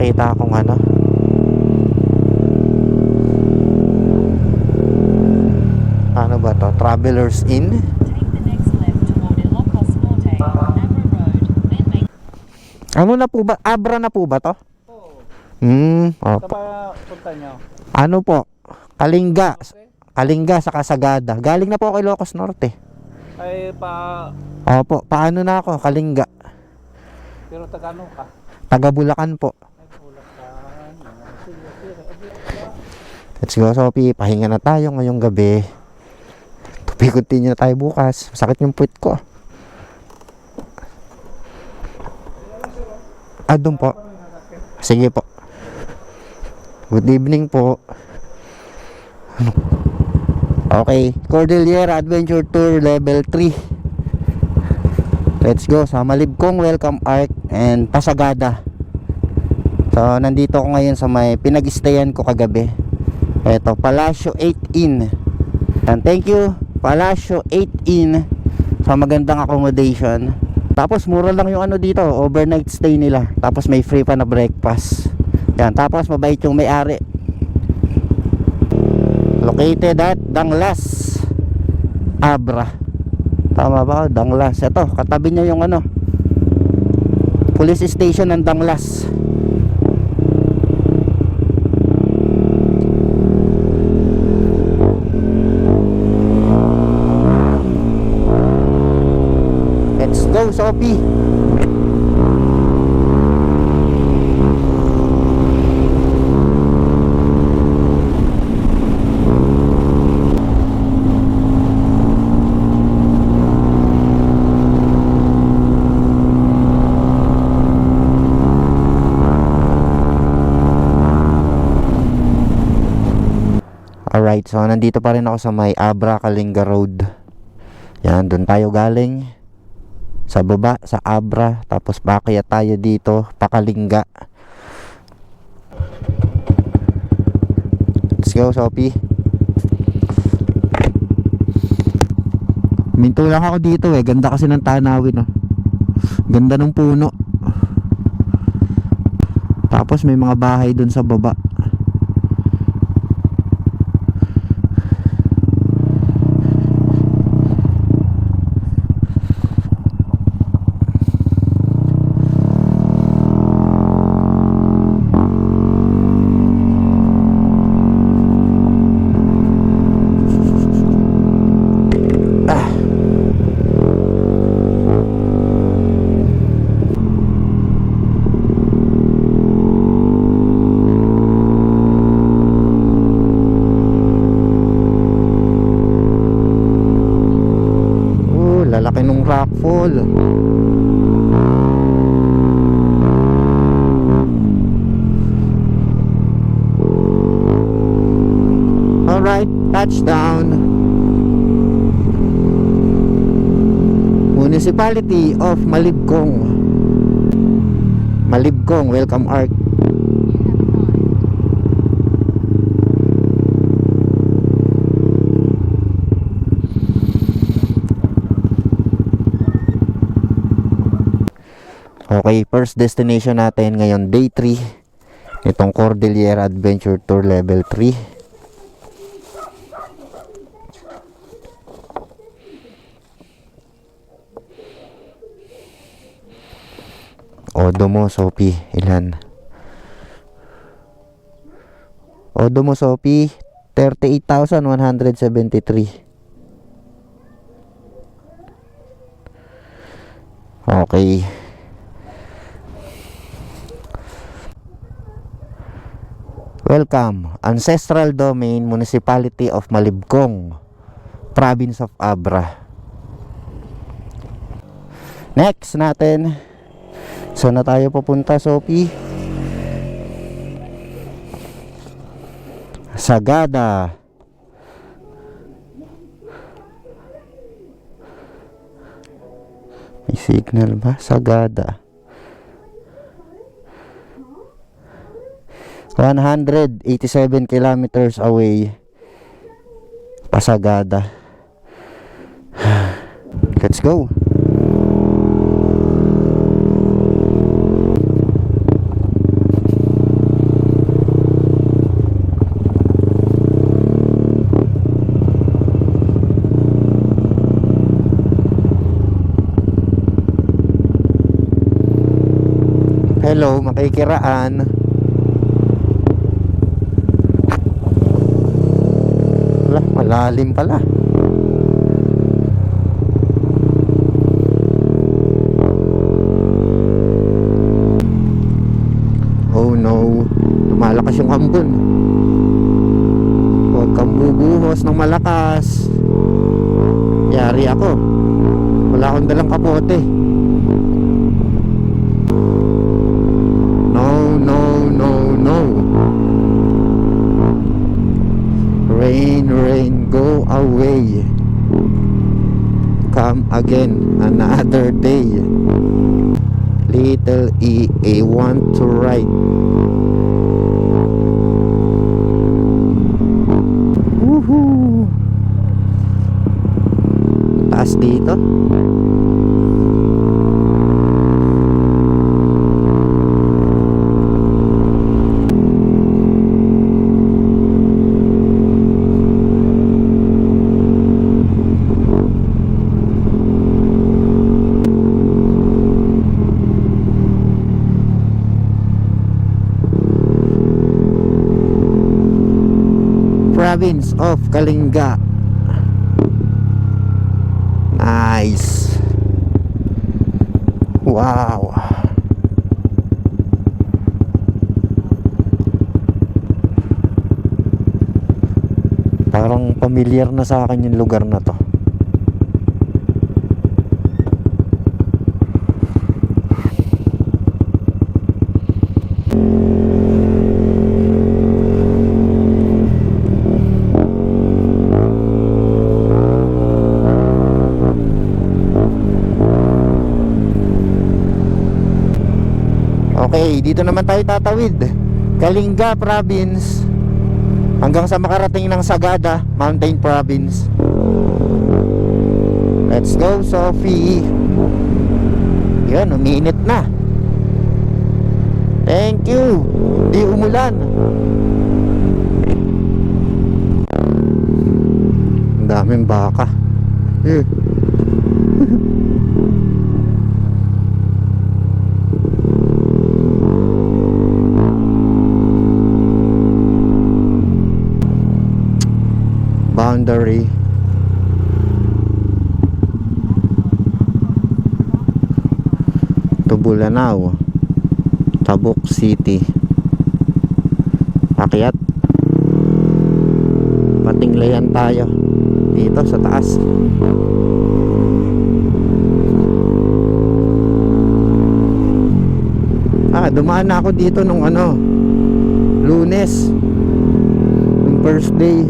nakita akong ano. Ano ba to? Travelers Inn? Ano na po ba? Abra na po ba to? Oo. Opo. Saan ba punta nyo? Ano po? Kalinga. Kalinga sa Sagada. Galing na po ako kay Ilocos Norte. Ay, Opo. Paano na ako? Kalinga. pero Tagano ka? Taga Bulacan po. Ay, Bulacan. Let's go, Sophie. Pahinga na tayo ngayong gabi. Continue na tayo bukas. Masakit yung puwit ko. Doon po. Sige po. Good evening po. Okay, Cordillera Adventure Tour Level 3. Let's go sa Malibcong Welcome Arc and Pasagada. So, nandito ako ngayon sa may pinag-stayan ko kagabi. Ito, Palacio 8 Inn. And thank you, Palacio 8 Inn, sa magandang accommodation. Tapos mura lang yung ano dito, overnight stay nila. Tapos may free pa na breakfast. Yan, tapos mabait yung may-ari. Located at Danglas, Abra. Tama ba? Danglas. Ito, katabi niya yung ano, police station ng Danglas. Let's go, Sophie. Alright, so nandito pa rin ako sa may Abra Kalinga Road. Yan, doon tayo galing. Sa baba, sa Abra. Tapos bakit tayo dito, Pakalinga. Let's go, Sophie. Minto lang ako dito eh. Ganda kasi ng tanawin, oh. Ganda ng puno. Tapos may mga bahay doon sa baba. Lalaki nung rockfall. Alright, touchdown. Municipality of Malibcong. Malibcong Welcome Arc. Okay, first destination natin ngayon, day 3. Itong Cordillera Adventure Tour Level 3. Odo mo, Sophie, ilan? Odo mo, Sophie, 38,173. Okay. Welcome, Ancestral Domain, Municipality of Malibcong, Province of Abra. Next natin, saan na tayo pupunta, Sophie? Sagada. May signal ba? Sagada. 187 kilometers away, Pasagada. Let's go. Hello, makikiraan. Wala, malalim pala. Oh no, lumalakas yung hambon. Huwag kang bubuhos ng malakas. Yari ako. Wala akong dalang kapote. No, no, no, no. Rain, rain, go away. Come again another day. Little E, I want to write. Woohoo! Taas dito. Province of Kalinga. Nice. Wow. Parang familiar na sa akin yung lugar na to. Okay, dito naman tayo tatawid. Kalinga Province hanggang sa makarating ng Sagada Mountain Province. Let's go, Sophie. Yan, uminit na. Thank you. Di umulan. Ang daming baka. Boundary. Tubulanao, Tabuk City. Akyat. Patinglayan tayo dito sa taas. Dumaan na ako dito nung Lunes, nung first day.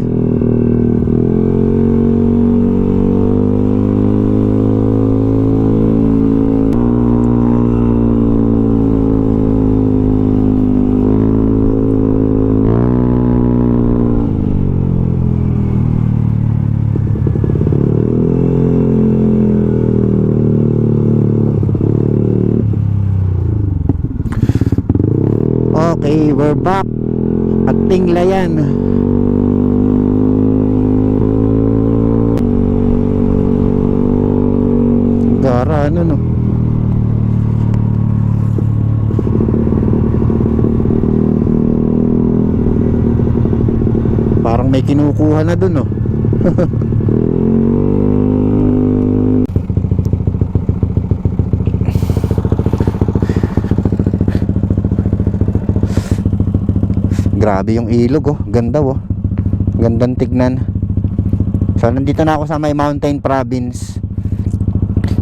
Okay, we're back at Tinglayan. Gara no. Parang may kinukuha na dun, no. Grabe yung ilog, ganda, gandang tignan. So nandito na ako sa may Mountain Province.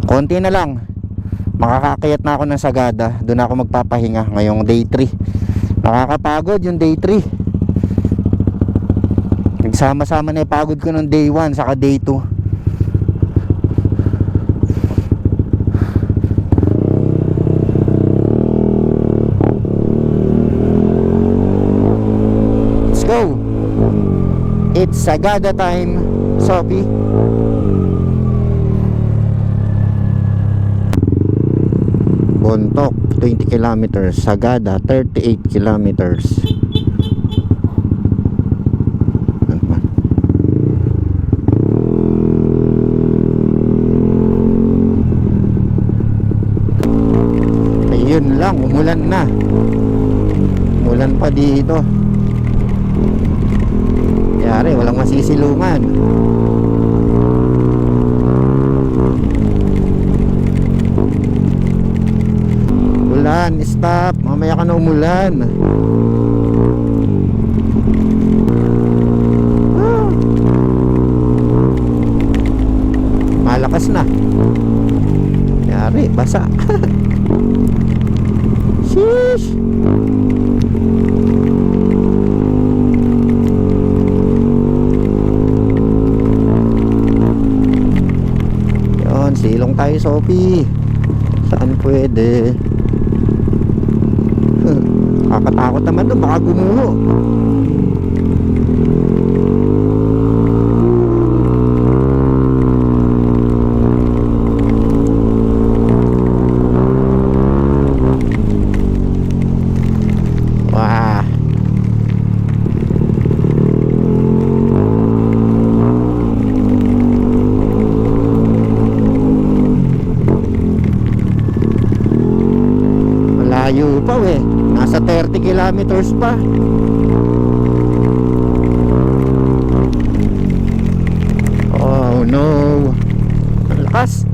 Konti na lang, makakakayat na ako ng Sagada. Doon ako magpapahinga ngayong day 3. Nakakapagod yung day 3. Nagsama-sama na yung pagod ko ng day 1 saka day 2. Go! It's Sagada time, Sophie. Bontoc 20 kilometers, Sagada 38 kilometers. Ayun. Yun lang, umulan na. Umulan pa dito. Yari, walang masisilungan. Ulan, stop. Mamaya ka na umulan. Ah. Malakas na. Yari, basa. Sheesh. Yun, silong tayo, Sophie. Saan pwede? Kakatakot naman doon, baka gumuho. Wah. Malayo pa eh. Nasa 30 kilometers pa. Oh no. Ang lakas.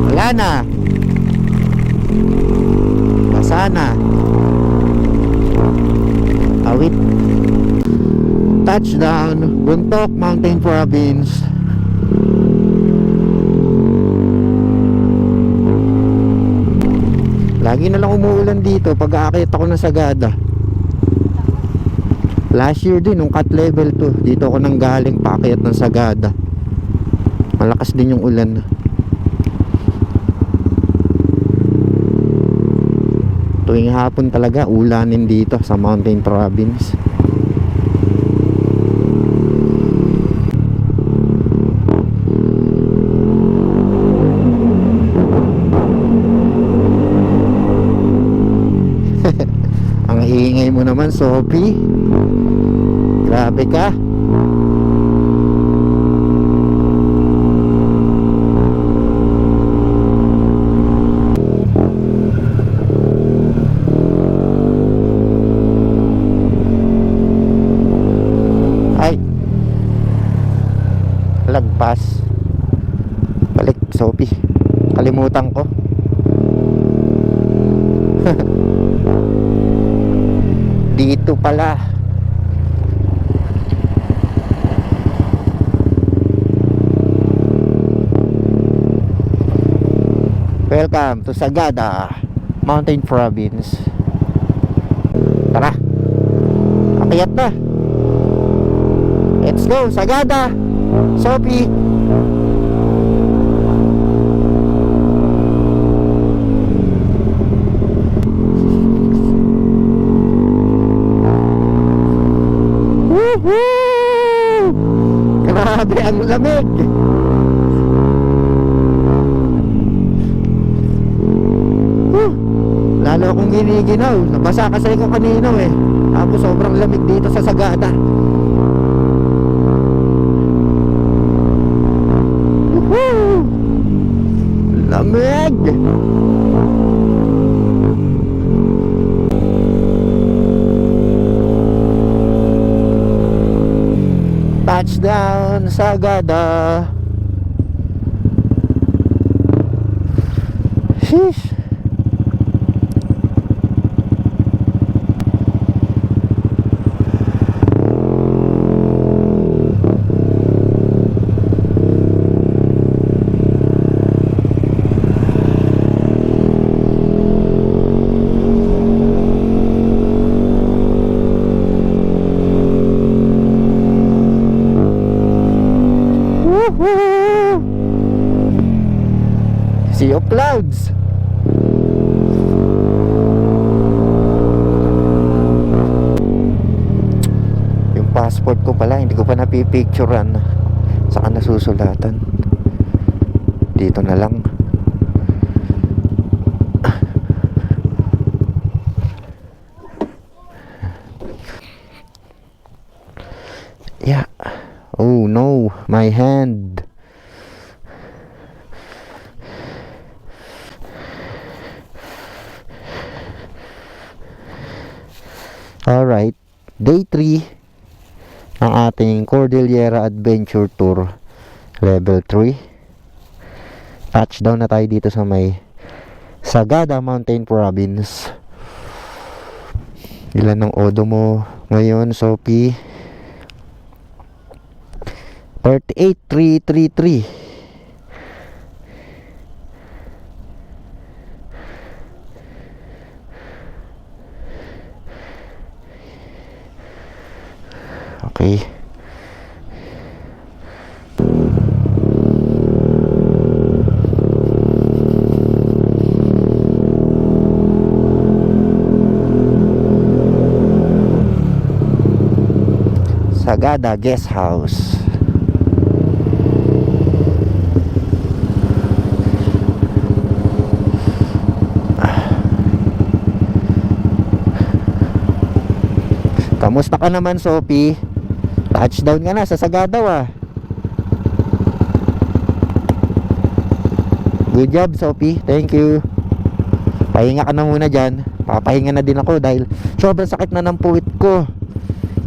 Wala na. Basa na. Awit. Touchdown, Buntok Mountain Province. Lagi na lang umuulan dito pag aakit ako ng Sagada. Last year din, nung cut level 2, dito ako nang galing paakyat ng Sagada. Malakas din yung ulan. Tuwing hapon talaga, ulanin dito sa Mountain Province. Ang iingay mo naman, Sophie. Grabe ka. Ay. Lagpas. Balik, Sophie. Kalimutan ko. Dito pala. Welcome to Sagada Mountain Province. Tara, akyat na. Let's go, Sagada. Sophie. Woohoo! Grabe ang lamig. Lalo akong giniginaw. Nabasa kasi ko kanina eh. Tapos sobrang lamig dito sa Sagada. Woohoo! Lamig! Touchdown Sagada. Sheesh. Sea of clouds. Yung passport ko pala, hindi ko pa napipicturean. Saka nasusulatan. Dito na lang. Yeah. Oh no, my hand. Alright, day 3 ang ating Cordillera Adventure Tour Level 3. Touchdown na tayo dito sa may Sagada Mountain Province. Ilan ng odo mo ngayon, Sophie? 38,333. Okay. Sagada Guest House. Kamusta ka naman, Sophie? Touchdown ka na sa Sagada, ah. Good job, Sophie. Thank you. Pahinga ka na muna dyan. Papahinga na din ako dahil sobrang sakit na ng puwit ko.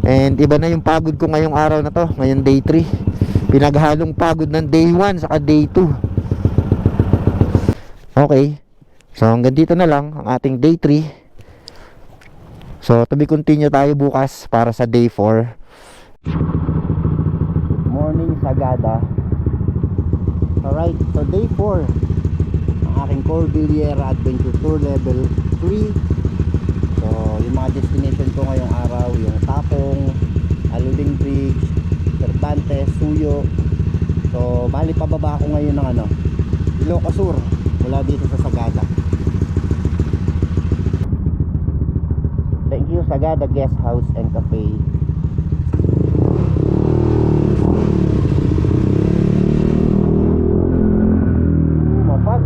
And iba na yung pagod ko ngayong araw na to. Ngayon day 3. Pinaghalong pagod ng day 1 saka day 2. Okay. So hanggang dito na lang ang ating day 3. So to be continue tayo bukas para sa day 4. Morning Sagada. Alright, so day 4 ang aking Cordillera Adventure Tour Level 3. So yung mga destination ko ngayong araw, yung Tapong, Aluling Bridge, Cervantes, Suyo. So bali pababa ako ngayon ng Ilocos Sur mula dito sa Sagada. Thank you Sagada Guest House and Cafe. Mapag.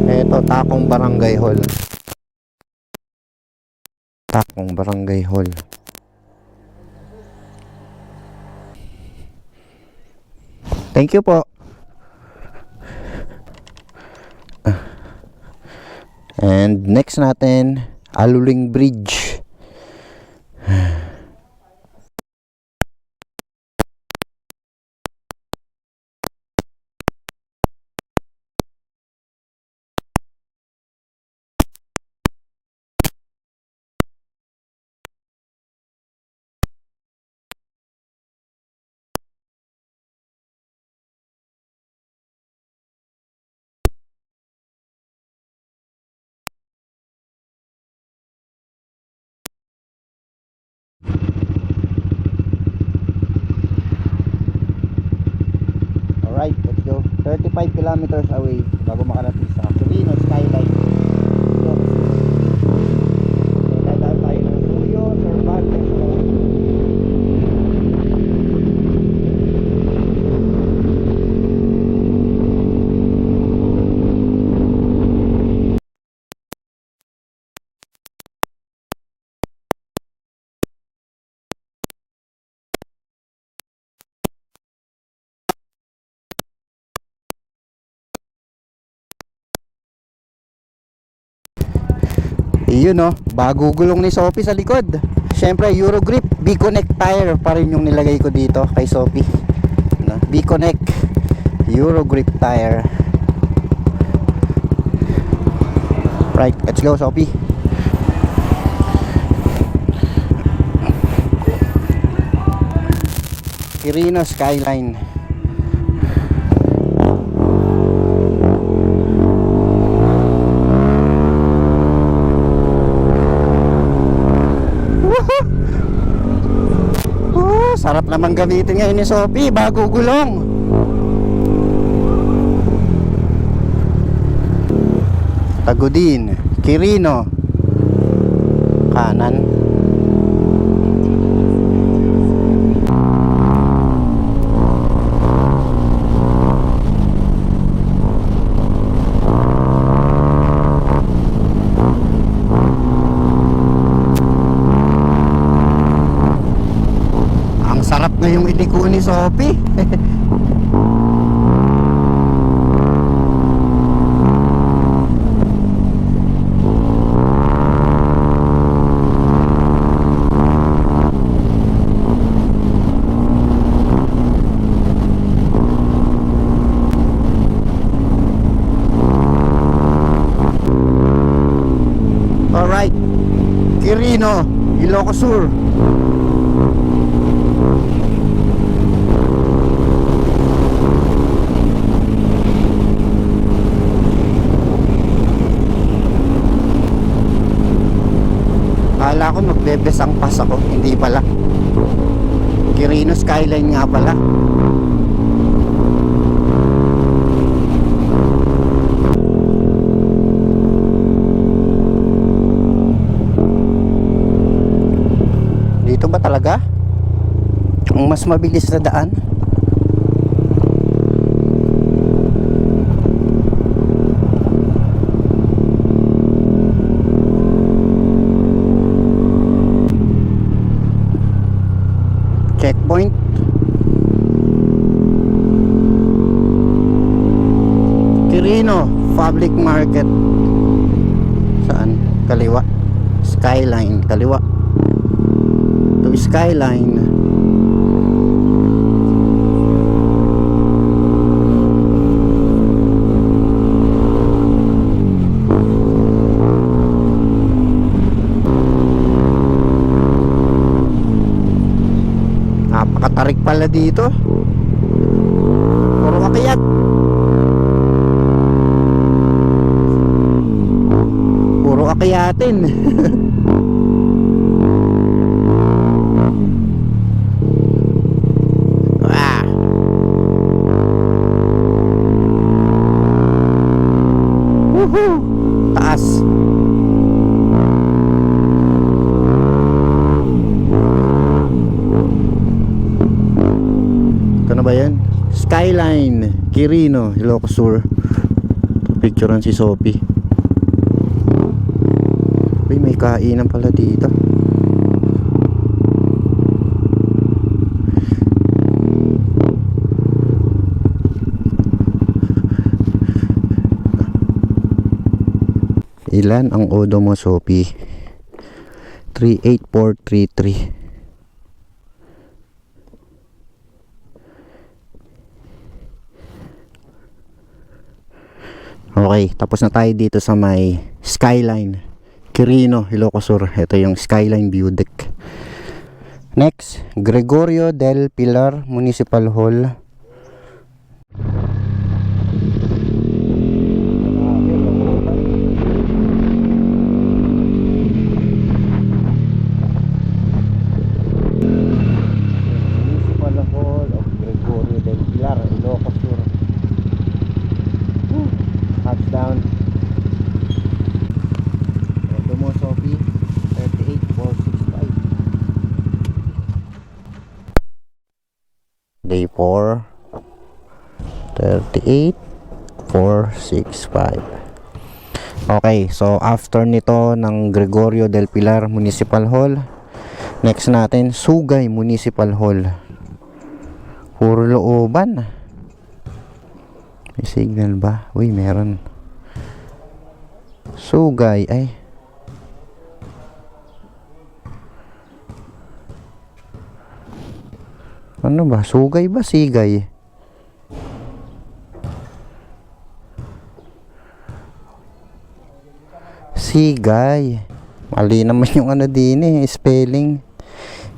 Ito Takong Barangay Hall. Takong Barangay Hall. Thank you po. And next natin, Aluling Bridge. Alright, let's go. 35 kilometers away bago makarating sa Quirino Skyline. So, dadaan tayo ng Suyo, Cervantes Road. Iyon bago gulong ni Sophie sa likod. Syempre Eurogrip B-Connect tire pa rin yung nilagay ko dito kay Sophie. B-Connect Eurogrip tire. Right, let's go Sophie. Quirino Skyline. Sarap naman gamitin ngayon ni Sophie, bago gulong. Tagudin, Quirino, kanan. Sarap ngayong ni Sophie. Alright, Quirino, Ilocos Sur. Akala ko magbebesang pass ako, hindi pala. Quirino Skyline nga pala. Dito ba talaga? Ang mas mabilis na daan? Checkpoint. Quirino Public Market. Saan? Kaliwa. Skyline, kaliwa. To Skyline. Napakatarik pala dito. Puro akyat. Puro akyatin. Ah. Woohoo! Taas. Ito na ba yan? Skyline, Quirino, Ilocos Sur. Picturean si Sophie. Uy, may kainan pala dito. Ilan ang odo mo, Sophie? 38433. Okay, tapos na tayo dito sa may Skyline, Quirino, Ilocos Sur. Ito yung Skyline View Deck. Next, Gregorio del Pilar Municipal Hall. Municipal Hall of Gregorio del Pilar, Ilocos Sur. Touchdown. Ito mo, Sophie. 38465. Day 4. 38465. Okay, so after nito ng Gregorio del Pilar Municipal Hall, next natin Sugay Municipal Hall. Puro looban. May signal ba? Uy, meron. Sugay, ay. Ano ba? Sugay ba? Sigay? Sigay. Mali naman yung ano din eh, spelling.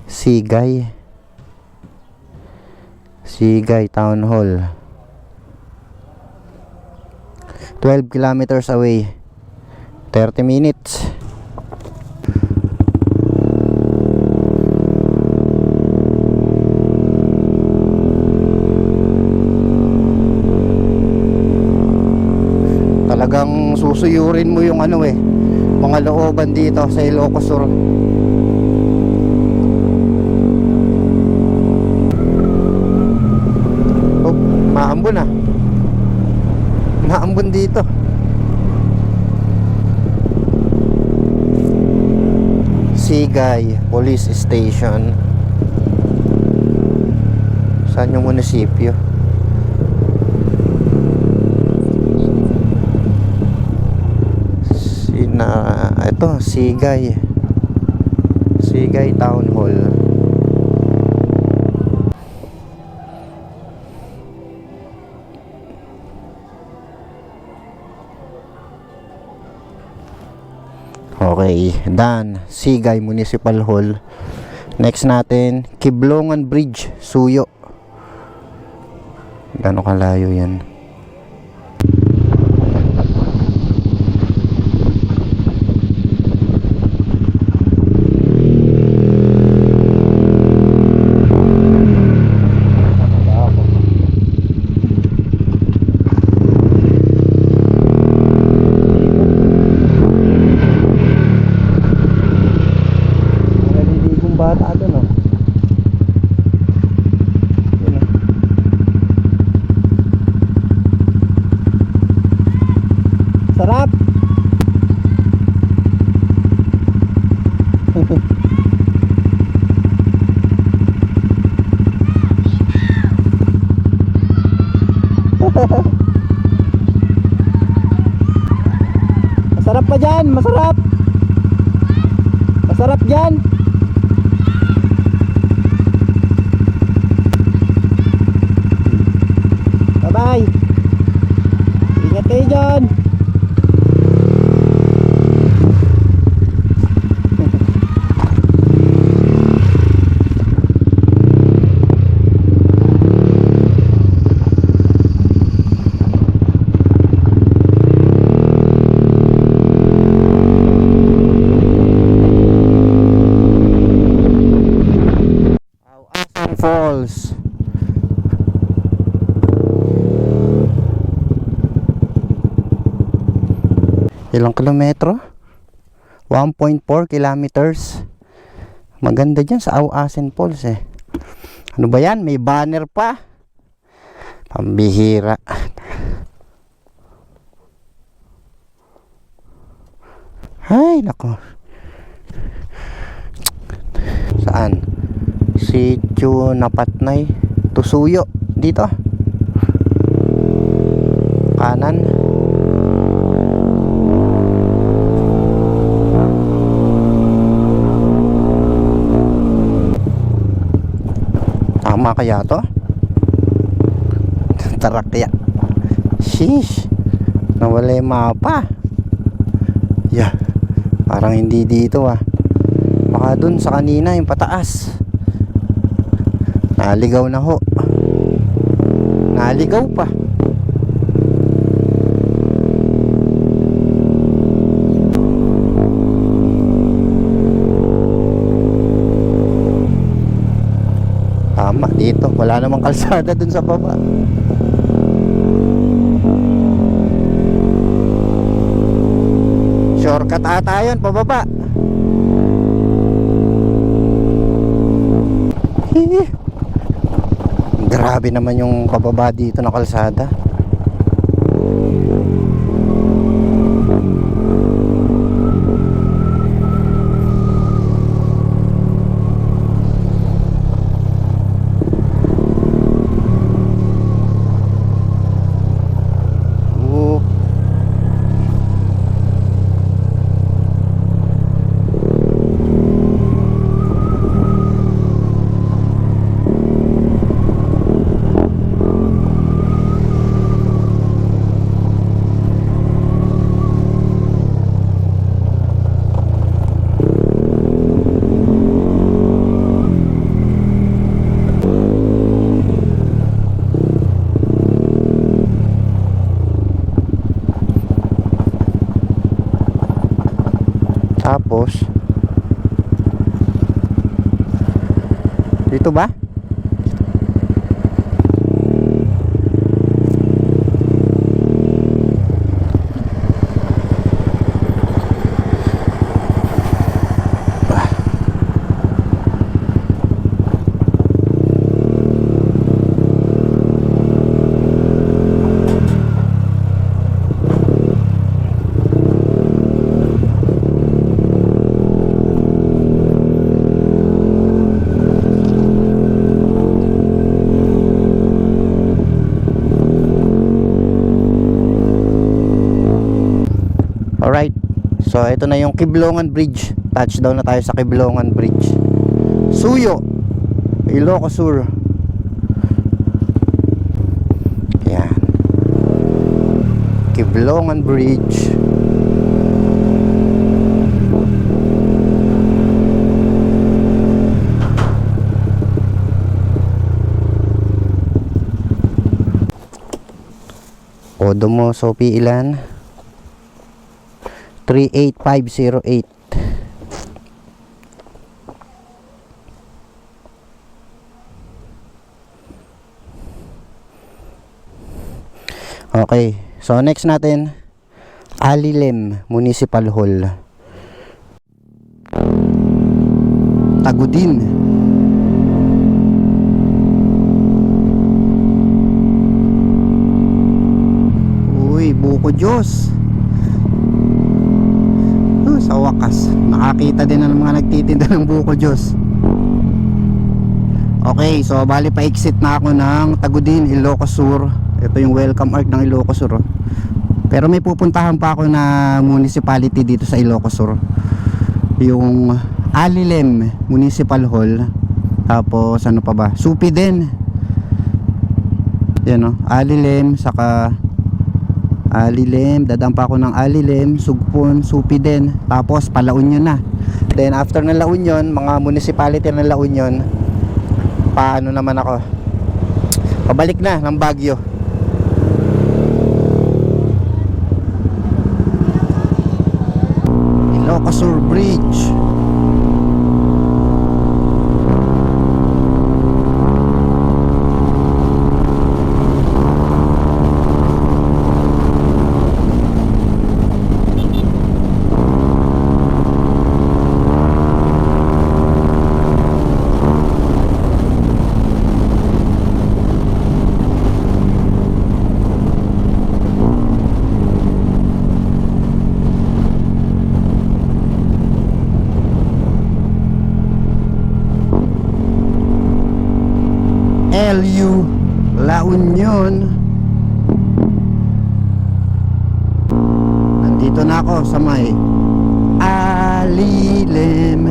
Sigay. Sigay Town Hall. 12 kilometers away. 30 minutes. Talagang susuyurin mo yung ano eh, mga looban dito sa Ilocos Sur. Oh, maambon ah. Maambon dito. Sigay Police Station. Saan yung munisipyo? Ito, Sigay. Sigay Town Hall. Okay, done. Sigay Municipal Hall. Next natin, Kiblongan Bridge, Suyo. Gano'ng kalayo yan? Naliligong bata doon, oh. Yun, oh. Sarap. Masarap pa dyan, masarap. Masarap dyan. Bye bye. Ingat kayo dyan. Asan Falls. Ilang kilometro? 1.4 kilometers. Maganda dyan sa Awasen Falls eh. Ano ba yan? May banner pa. Pambihira. Ay, nako. Saan? Sitio Napatnay, Tusuyo. Dito. Kanan. Tama kaya to? Tarakya. Sheesh. Nawala yung mapa. Yeah. Parang hindi dito ah. Baka dun sa kanina yung pataas. Naligaw na ho. Naligaw pa. Tama dito. Wala namang kalsada dun sa baba. Shortcut ata yun, pababa. Grabe naman yung pababa dito na kalsada. Tapos dito ba? So ito na yung Kiblongan Bridge. Touchdown na tayo sa Kiblongan Bridge. Suyo, Ilocos Sur. Yan, Kiblongan Bridge. Kodo mo, Sophie, ilan? 38508. Okay, so next natin, Alilem Municipal Hall, Tagudin. Uy, buko Diyos. Sa wakas, nakakita din ng mga nagtitinda ng buko Diyos. Okay, so bali pa exit na ako ng Tagudin, Ilocos Sur. Ito yung welcome arc ng Ilocos Sur. Pero may pupuntahan pa ako na municipality dito sa Ilocos Sur. Yung Alilem Municipal Hall. Tapos ano pa ba? Supi din. Yan o, Alilem, saka Alilem, dadaan pa ako ng Alilem, Sugpon, Supi din. Tapos pa La Union na. Then after ng La Union, mga municipality ng La Union, paano naman ako? Pabalik na ng Baguio. Ilocos Sur Bridge. LU La Union. Nandito na ako sa may Alilem.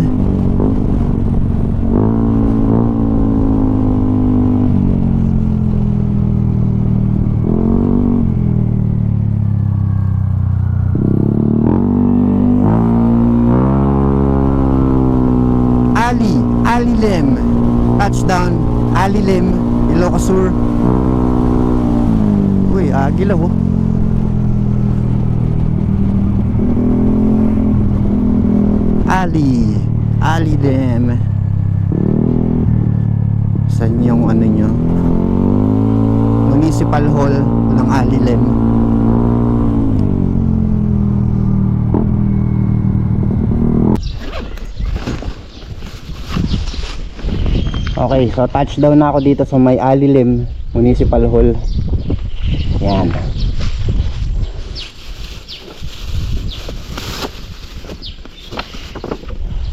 Alilem. Touchdown Alilem, Ilocos Sur. Uy, agila ho. Alilem. Saan yung ano nyo? Municipal Hall ng Alilem. Okay, so touchdown na ako dito sa may Alilem Municipal Hall. Yan.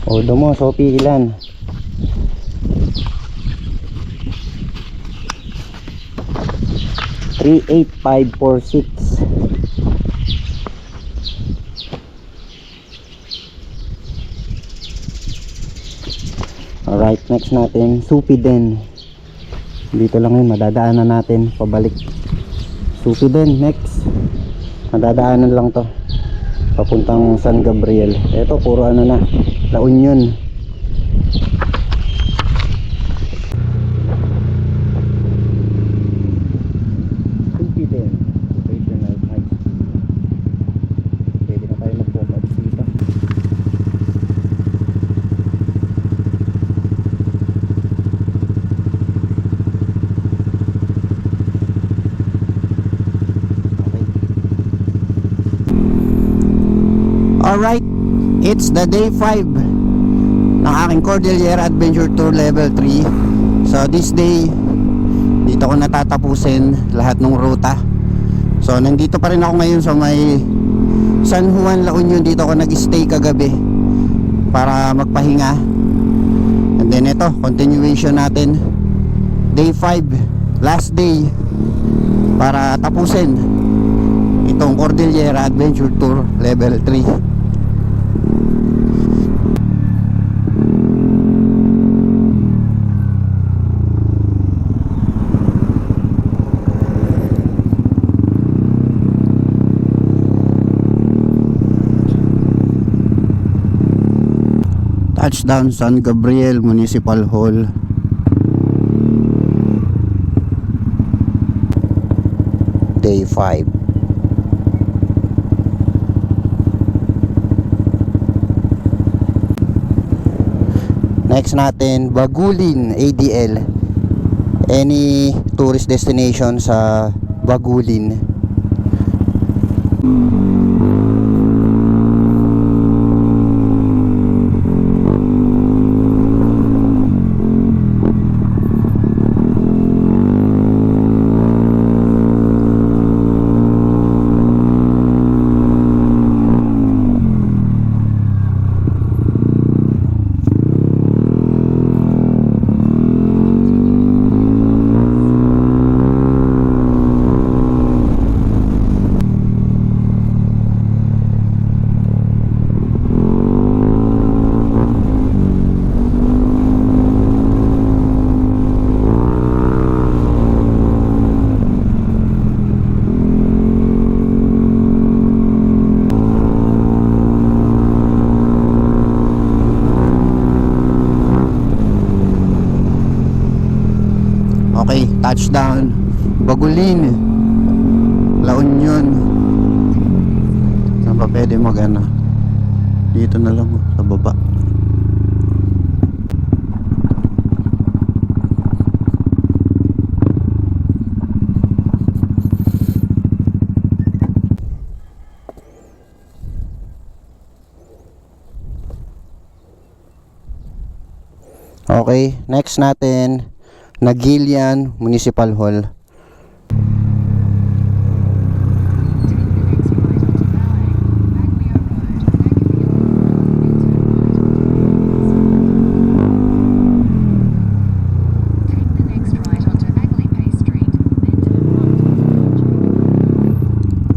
Odo mo, Sophie, ilan? Three, 8, 5, 4, 6. Alright, next natin, Supi din. Dito lang yun, madadaanan natin pabalik. Supi din, next. Madadaanan lang to papuntang San Gabriel. Ito, puro ano na, La Union. Supi din, vocational high school. Pwede na tayo mag-focus dito. Alright, it's the day 5 ng aking Cordillera Adventure Tour Level 3. So this day, dito ko natatapusin lahat ng ruta. So nandito pa rin ako ngayon sa may San Juan, La Union. Dito ako nag-stay kagabi para magpahinga. And then ito, continuation natin. Day 5, last day, para tapusin itong Cordillera Adventure Tour Level 3. touchdown San Gabriel Municipal Hall. Day 5. Next natin, Bagulin ADL. Any tourist destination sa Bagulin. Okay, touchdown Bagulin, La Union. Saan pa pwede mag-ano? Dito na lang sa baba. Okay, next natin Nagilian Municipal Hall.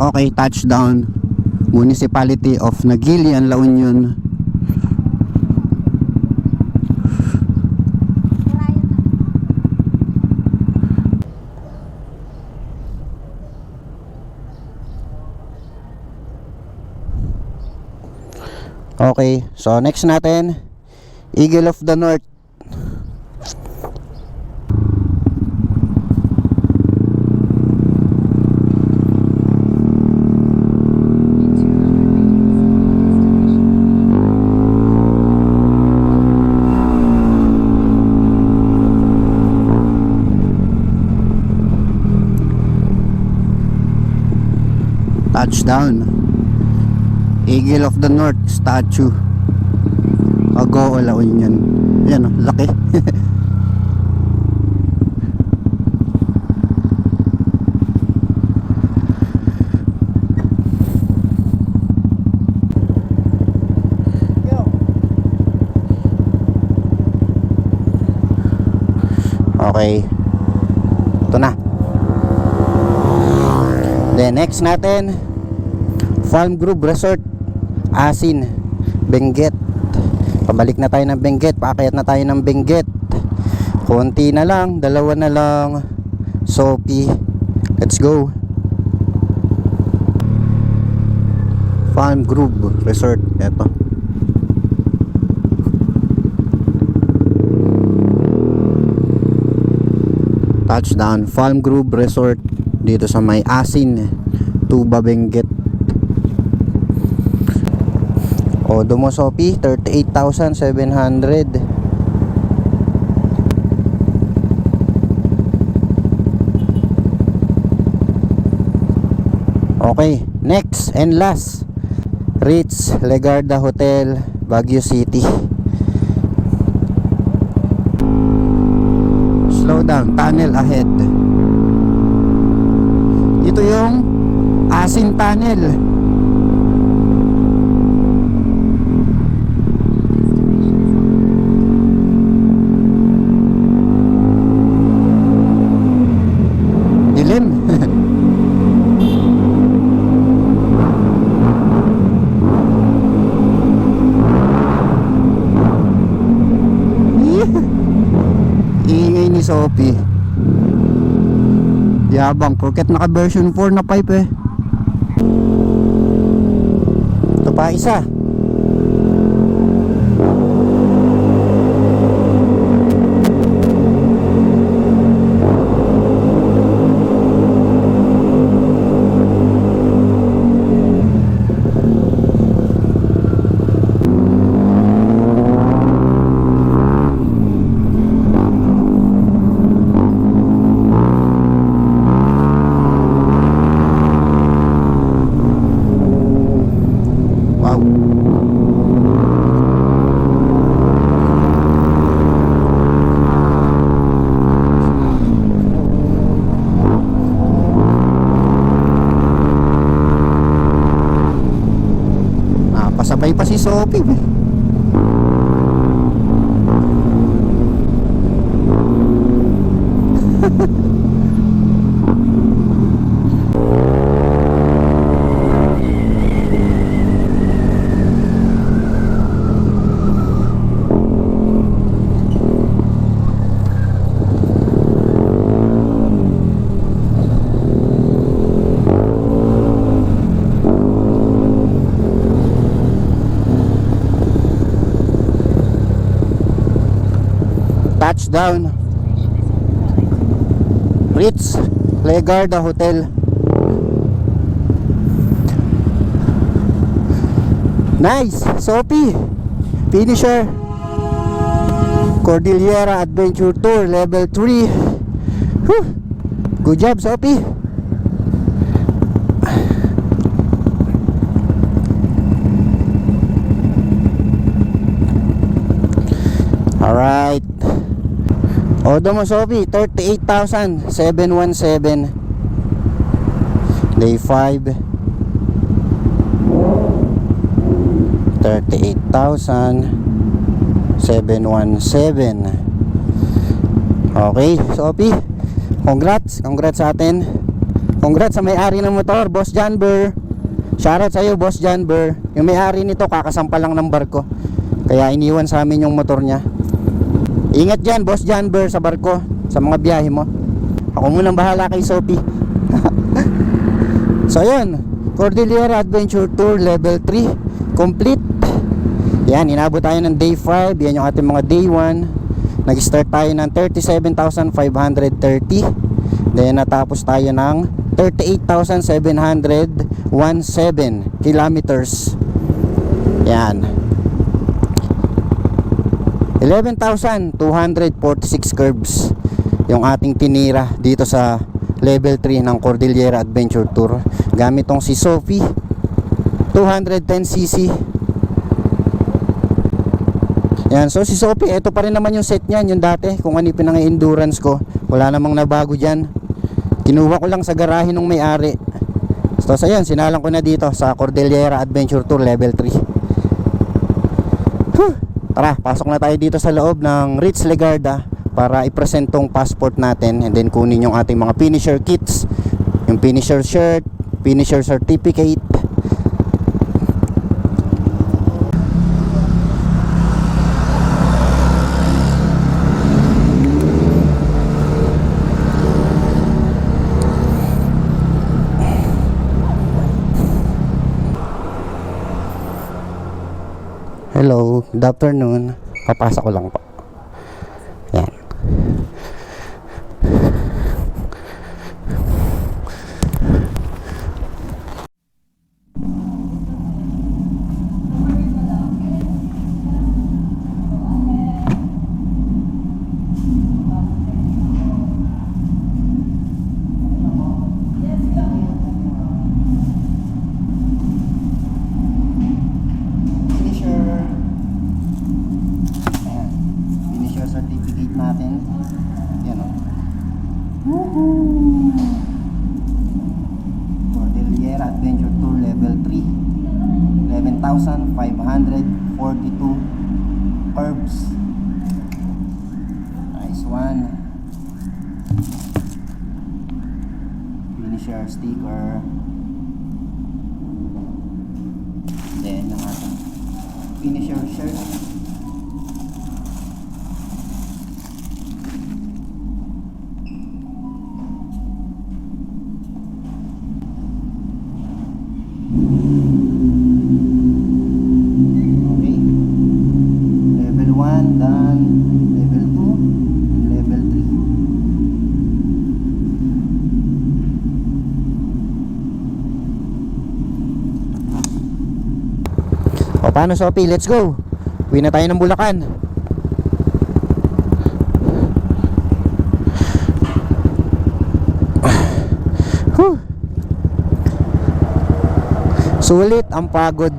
Okay, touchdown Municipality of Nagilian, La Union. Okay, so next natin Eagle of the North. Touchdown Eagle of the North statue. Agoo, La Union. Yan o, laki. Okay, ito na. Then next natin Farm Group Resort Asin, Benguet. Pabalik na tayo ng Benguet, paakayat na tayo ng Benguet. Konti na lang, dalawa na lang. Sopi, let's go. Farm Group Resort, eto. Touchdown Farm Group Resort dito sa may Asin, Tuba, Benguet. Odo mo Sopi, 38,700. Okay, next and last, Ritz Legarda Hotel, Baguio City. Slow down, tunnel ahead. Ito yung Asin Tunnel. Dilim. Ingay ni Sophie. Yabang, porket naka version 4 na pipe eh. Ito pa isa. Sophie. Touchdown Ritz Legarda Hotel. Nice, Sophie. Finisher. Cordillera Adventure Tour Level 3. Whew. Good job, Sophie. Alright. Odo mo, Sophie, 38,717. Day 5. 38,717. Okay, Sophie. Congrats sa atin. Congrats sa may-ari ng motor, Boss Janber. Shoutout sa iyo, Boss Janber. Yung may-ari nito kakasampal lang ng barko, kaya iniwan sa amin yung motor niya. Ingat dyan, Boss Janber, sa barko, sa mga biyahe mo. Ako munang bahala kay Sophie. So yun, Cordillera Adventure Tour Level 3 complete. Yan, inabot tayo ng day 5. Yan yung ating mga day 1. Nag-start tayo ng 37,530. Then natapos tayo ng 38,717 kilometers. Yan, 11,246 curves yung ating tinira dito sa level 3 ng Cordillera Adventure Tour. Gamit tong si Sophie 210cc. Yan, so si Sophie, ito pa rin naman yung set niyan, yung dati, kung ano yung pinang-endurance ko. Wala namang nabago dyan. Kinuha ko lang sa garahe nung may-ari. So ayun, sinalang ko na dito sa Cordillera Adventure Tour level 3. Tara, pasok na tayo dito sa loob ng Ritz Legarda para i-present tong passport natin, and then kunin yung ating mga finisher kits, yung finisher shirt, finisher certificate. Hello, good afternoon. Papasok ko lang po. Yan. Certificate natin. Yan o. Cordillera Adventure Tour Level 3. 11,542 curves. Nice one. Finisher sticker. Then yung ating finisher shirt. Okay, level 1 dan level 2, level 3. O paano, Sophie? Let's go. Uwi na tayo ng Bulacan. Sulit ang pagod.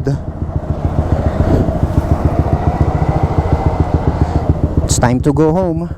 It's time to go home.